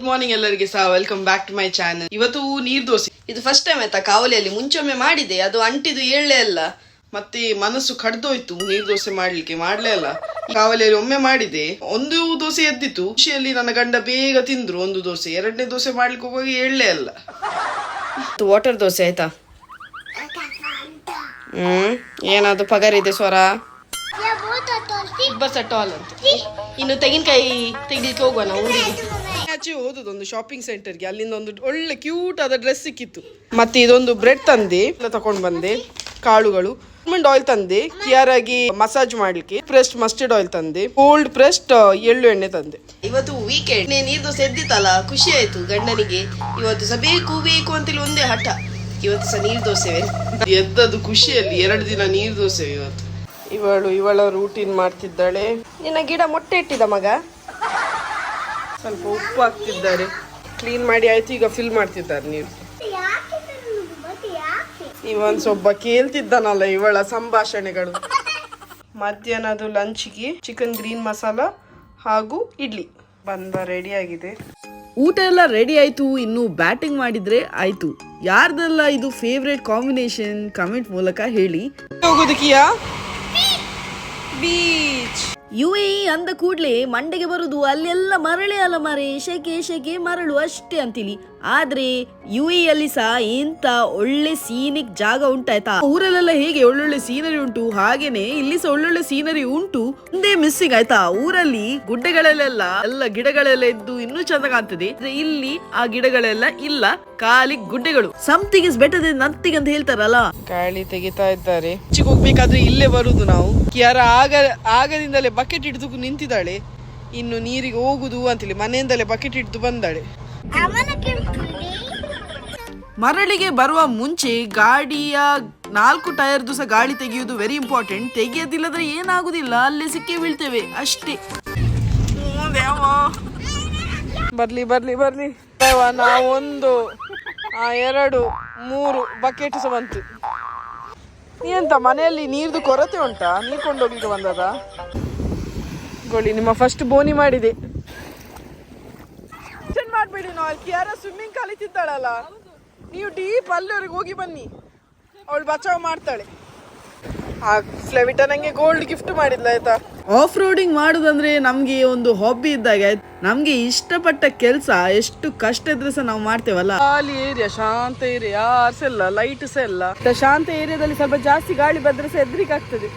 Morning ಎಲ್ಲರಿಗೆ ಸಹ welcome back to my channel. ಇವತ್ತು ನೀರ್ ದೋಸೆ. ಇದು ಫಸ್ಟ್ ಟೈಮ್ ಆಯ್ತಾ ಕಾವಲಿಯಲ್ಲಿ. ಮುಂಚೊಮ್ಮೆ ಮಾಡಿದೆ, ಅದು ಅಂಟಿದು ಏಳಲೇ ಅಲ್ಲ, ಮತ್ತೆ ಮನಸ್ಸು ಕಡ್ದೋಯ್ತು ನೀರ್ ದೋಸೆ ಮಾಡ್ಲೇ ಅಲ್ಲ. ಕಾವಲಿಯಲ್ಲಿ ಒಮ್ಮೆ ಮಾಡಿದೆ, ಒಂದು ದೋಸೆ ಎದ್ದಿತ್ತು. ಖುಷಿಯಲ್ಲಿ ನನ್ನ ಗಂಡ ಬೇಗ ತಿಂದ್ರು ಒಂದು ದೋಸೆ. ಎರಡನೇ ದೋಸೆ ಮಾಡ್ಲಿಕ್ಕೆ ಹೋಗುವಾಗ ಏಳಲೇ ಅಲ್ಲ. ವಾಟರ್ ದೋಸೆ ಆಯ್ತಾ? ಏನಾದ್ರು ಪಗಾರ ಇದೆ ಸ್ವರ ಟಾಲ್ ಅಂತ. ಇನ್ನು ತೆಂಗಿನಕಾಯಿ ತೆಗಿಲಿಕ್ಕೆ ಹೋಗುವ ನಾವು ಊರಿಗೆ. ಆಚೆ ಹೋದದ್ದು ಒಂದು ಶಾಪಿಂಗ್ ಸೆಂಟರ್ಗೆ, ಅಲ್ಲಿಂದ ಒಂದು ಒಳ್ಳೆ ಕ್ಯೂಟ್ ಆದ ಡ್ರೆಸ್ ಸಿಕ್ಕಿತ್ತು. ಮತ್ತೆ ಇದೊಂದು ಬ್ರೆಡ್ ತಂದೆ ಎಲ್ಲ ತಕೊಂಡ್ ಬಂದೆ, ಕಾಳುಗಳು, ಆಲ್ಮಂಡ್ ಆಯಿಲ್ ತಂದೆ ಕಿಯಾರಾಗಿ ಮಸಾಜ್ ಮಾಡ್ಲಿಕ್ಕೆ, ಪ್ರೆಸ್ಡ್ ಮಸ್ಟರ್ಡ್ ಆಯಿಲ್ ತಂದೆ, ಕೋಲ್ಡ್ ಪ್ರೆಸ್ಡ್ ಎಳ್ಳು ಎಣ್ಣೆ ತಂದೆ. ಇವತ್ತು ವೀಕೆಂಡ್, ನೀರ್ ದೋಸೆ ಎದ್ದಿತ್ತಲ್ಲ, ಖುಷಿ ಆಯ್ತು ಗಂಡನಿಗೆ. ಇವತ್ತು ಸಹ ಬೇಕು ಬೇಕು ಅಂತೇಳಿ ಒಂದೇ ಹಠ. ಇವತ್ತು ಸಹ ನೀರ್ ದೋಸೆ ಎದ್ದದು ಖುಷಿಯಲ್ಲಿ. 2 ದಿನ ನೀರ್ ದೋಸೆ. ಇವತ್ತು ಇವಳ ರೂಟೀನ್ ಮಾಡ್ತಿದ್ದಾಳೆ. ನಿನ್ನ ಗಿಡ ಮೊಟ್ಟೆ ಇಟ್ಟಿದ ಮಗ. ಸ್ವಲ್ಪ ಉಪ್ಪು ಹಾಕ್ತಿದ್ದಾರೆ, ಕ್ಲೀನ್ ಮಾಡಿ ಆಯ್ತು. ಈಗ ಫಿಲ್ ಮಾಡ್ತಿದ್ದಾರೆ ನೀರು. ಇವನ್ ಸೊಬ್ಬ ಕೇಳ್ತಿದ್ದಾನಲ್ಲ ಇವಳ ಸಂಭಾಷಣೆಗಳು. ಮಧ್ಯಾಹ್ನದ ಲಂಚ್ಗೆ ಚಿಕನ್ ಗ್ರೀನ್ ಮಸಾಲ ಹಾಗೂ ಇಡ್ಲಿ ರೆಡಿ ಆಗಿದೆ. ಊಟ ಎಲ್ಲ ರೆಡಿ ಆಯ್ತು, ಇನ್ನು ಬ್ಯಾಟಿಂಗ್ ಮಾಡಿದ್ರೆ ಆಯ್ತು. ಯಾರ್ದೆಲ್ಲ ಇದು ಫೇವ್ರೇಟ್ ಕಾಂಬಿನೇಷನ್ ಕಮೆಂಟ್ ಮೂಲಕ ಹೇಳಿ. ಹೋಗೋದಕ್ಕಿಯಾ ಬೀಚ್. UAE ಅಂದ ಕೂಡ್ಲೆ ಮಂಡೆಗೆ ಬರುದು ಅಲ್ಲೆಲ್ಲ ಮರಳೇ ಅಲ್ಲ ಮಾರೆ, ಶೆಕೆ ಮರಳು ಅಷ್ಟೇ ಅಂತೀಲಿ. ಆದ್ರೆ UAE ಅಲ್ಲಿ ಸಹ ಇಂತ ಒಳ್ಳೆ ಸೀನಿಕ್ ಜಾಗ ಉಂಟಾಯ್ತಾ. ಊರಲ್ಲೆಲ್ಲ ಹೇಗೆ ಒಳ್ಳೊಳ್ಳೆ ಸೀನರಿ ಉಂಟು, ಹಾಗೇನೆ ಇಲ್ಲಿ ಸಹ ಒಳ್ಳೊಳ್ಳೆ ಸೀನರಿ ಉಂಟು. ಒಂದೇ ಮಿಸ್ಸಿಂಗ್ ಆಯ್ತಾ, ಊರಲ್ಲಿ ಗುಡ್ಡೆಗಳಲ್ಲೆಲ್ಲ ಎಲ್ಲ ಗಿಡಗಳೆಲ್ಲ ಇದ್ದು ಇನ್ನೂ ಚಂದ ಕಾಣ್ತದೆ. ಇಲ್ಲಿ ಆ ಗಿಡಗಳೆಲ್ಲ ಇಲ್ಲ, ಖಾಲಿ ಗುಡ್ಡೆಗಳು. Something is better than nothing ಅಂತ ಹೇಳ್ತಾರಲ್ಲ. ಗಾಳಿ ತೆಗಿತಾ ಇದ್ದಾರೆ. ಹೋಗ್ಬೇಕಾದ್ರೆ ಇಲ್ಲೇ ಬರುದು ನಾವು. ಯಾರ ಆಗದಿಂದಲೇ ಬಕೆಟ್ ಹಿಡಿದು ನಿಂತಿದ್ದಾಳೆ. ಇನ್ನು ನೀರಿಗೆ ಹೋಗುದು ಅಂತೇಳಿ ಮನೆಯಿಂದಲೇ ಬಕೆಟ್ ಹಿಡಿದು ಬಂದಾಳೆ. ಮರಳಿಗೆ ಬರುವ ಮುಂಚೆ ಗಾಡಿಯ 4 ಟೈರ್ದು ಸಹ ಗಾಳಿ ತೆಗೆಯುವುದು ವೆರಿ ಇಂಪಾರ್ಟೆಂಟ್. ತೆಗೆಯೋದಿಲ್ಲದ್ರೆ ಏನಾಗುದಿಲ್ಲ, ಅಲ್ಲೇ ಸಿಕ್ಕೇ ಬೀಳ್ತೇವೆ ಅಷ್ಟೇ. ಬರ್ಲಿ ನಾವು 1 2 3 ಬಕೆಟ್ ಸಹ ಬಂತು. ಎಂತ ಮನೆಯಲ್ಲಿ ನೀರ್ದು ಕೊರತೆ ಉಂಟಾ? ನೀರು ಕೊಂಡೋಗ್ಲಿಕ್ಕೆ ಬಂದದ? ಗೋಳಿ ನಿಮ್ಮ ಫಸ್ಟ್ ಬೋನಿ ಮಾಡಿದೆ. ಮಾಡ್ಬೇಡಿ, ನಾವು ಕಿಯಾರ ಸ್ವಿಮ್ಮಿಂಗ್ ಕಲಿತಿದ್ದಾಳಲ್ಲ, ನೀವು ಡೀಪ್ ಅಲ್ಲಿವರೆಗೆ ಹೋಗಿ ಬನ್ನಿ, ಅವಳು ಬಚಾವ್ ಮಾಡ್ತಾಳೆ. ಆ ಫ್ಲೆವಿಟ ನಂಗೆ ಗೋಲ್ಡ್ ಗಿಫ್ಟ್ ಮಾಡಿದ್ಲ ಆಯ್ತಾ. ಆಫ್ ರೋಡಿಂಗ್ ಮಾಡುದಂದ್ರೆ ನಮ್ಗೆ ಒಂದು ಹಾಬಿ ಇದ್ದಾಗ. ನಮ್ಗೆ ಇಷ್ಟಪಟ್ಟ ಕೆಲಸ ಎಷ್ಟು ಕಷ್ಟ ಇದ್ರೆ ಸಹ ನಾವು ಮಾಡ್ತೇವಲ್ಲ. ಖಾಲಿ ಏರಿಯಾ, ಶಾಂತ ಏರಿಯಾ, ಯಾರ್ಸ ಇಲ್ಲ, ಲೈಟ್ ಸಹ ಇಲ್ಲ. ಶಾಂತ ಏರಿಯಾದಲ್ಲಿ ಸ್ವಲ್ಪ ಜಾಸ್ತಿ ಗಾಳಿ ಬಂದ್ರೆ ಸಹ ಹೆದ್ರಿಕೆ ಆಗ್ತದೆ.